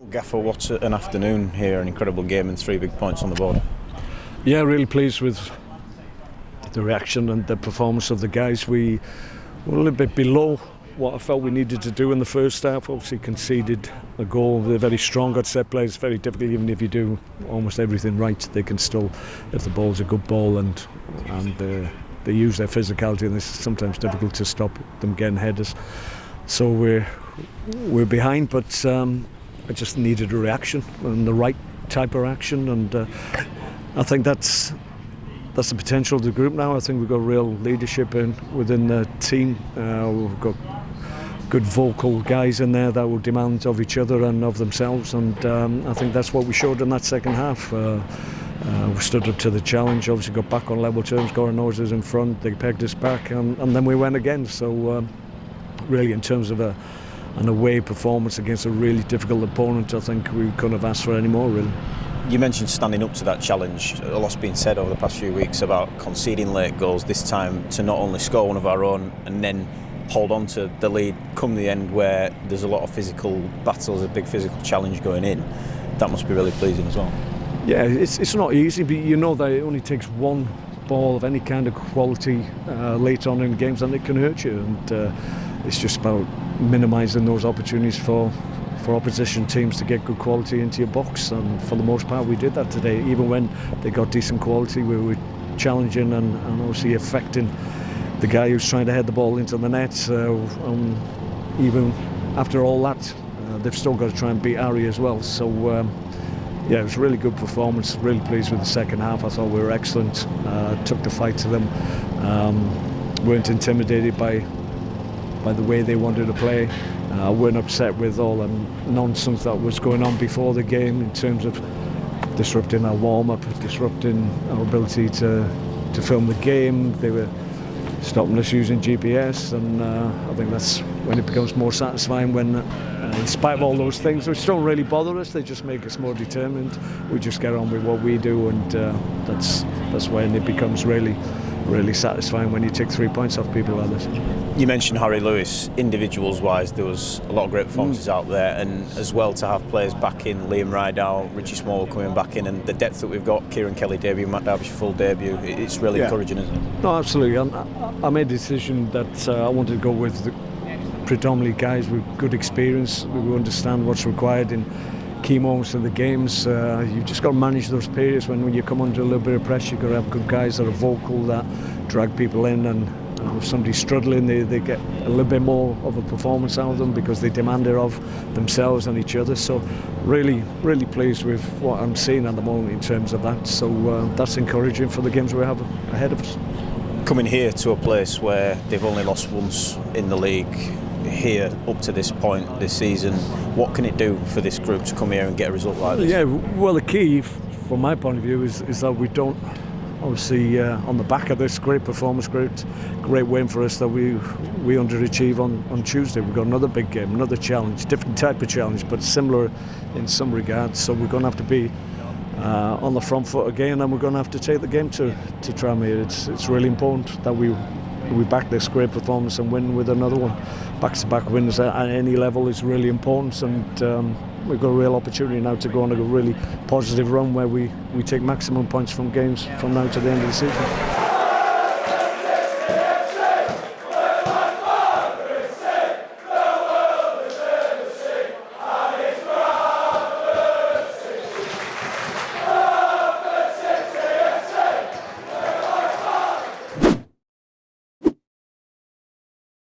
Gaffer, what an afternoon here, an incredible game and 3 big points on the board. Yeah, really pleased with the reaction and the performance of the guys. We were a little bit below what I felt we needed to do in the first half. Obviously conceded a goal. They're very strong at set plays. It's very difficult, even if you do almost everything right, they can still, if the ball's a good ball and they use their physicality, and it's sometimes difficult to stop them getting headers. So we're behind, but I just needed a reaction, and the right type of reaction, and I think that's the potential of the group now. I think we've got real leadership within the team. We've got good vocal guys in there that will demand of each other and of themselves, and I think that's what we showed in that second half. We stood up to the challenge, obviously got back on level terms, got our noses in front, they pegged us back, and then we went again. So really, in terms of an away performance against a really difficult opponent, I think we couldn't have asked for any more, really. You mentioned standing up to that challenge. A lot's been said over the past few weeks about conceding late goals, this time to not only score one of our own and then hold on to the lead come the end, where there's a lot of physical battles, a big physical challenge going in. That must be really pleasing as well. Yeah, it's not easy, but you know that it only takes one ball of any kind of quality late on in games and it can hurt you, and it's just about minimising those opportunities for opposition teams to get good quality into your box, and for the most part we did that today. Even when they got decent quality, we were challenging and obviously affecting the guy who's trying to head the ball into the net. Even after all that, they've still got to try and beat Ari as well. So yeah, it was a really good performance. Really pleased with the second half. I thought we were excellent. Took the fight to them. Weren't intimidated by the way they wanted to play. Weren't upset with all the nonsense that was going on before the game in terms of disrupting our warm-up, disrupting our ability to film the game. They were stopping us using GPS, and I think that's when it becomes more satisfying, when in spite of all those things, which don't really bother us, they just make us more determined. We just get on with what we do, and that's when it becomes really satisfying, when you take 3 points off people like this. You mentioned Harry Lewis. Individuals wise, there was a lot of great performances out there, and as well to have players back in, Liam Rideout, Richie Small coming back in, and the depth that we've got, Kieran Kelly debut, Matt Derbyshire full debut, it's really encouraging, isn't it? No, absolutely. I made a decision that I wanted to go with predominantly guys with good experience who understand what's required in key moments of the games. You've just got to manage those periods when you come under a little bit of pressure. You've got to have good guys that are vocal, that drag people in, and if somebody's struggling, they get a little bit more of a performance out of them because they demand it of themselves and each other. So really pleased with what I'm seeing at the moment in terms of that. So that's encouraging for the games we have ahead of us. Coming here to a place where they've only lost once in the league, here up to this point this season, what can it do for this group to come here and get a result like this? Yeah, well, the key from my point of view is that we don't, obviously on the back of this great performance, great win for us, that we underachieve on Tuesday. We've got another big game, another challenge, different type of challenge, but similar in some regards. So we're going to have to be on the front foot again, and we're going to have to take the game to Tranmere. It's really important that we back this great performance and win with another one. Back-to-back wins at any level is really important, and we've got a real opportunity now to go on a really positive run where we take maximum points from games from now to the end of the season.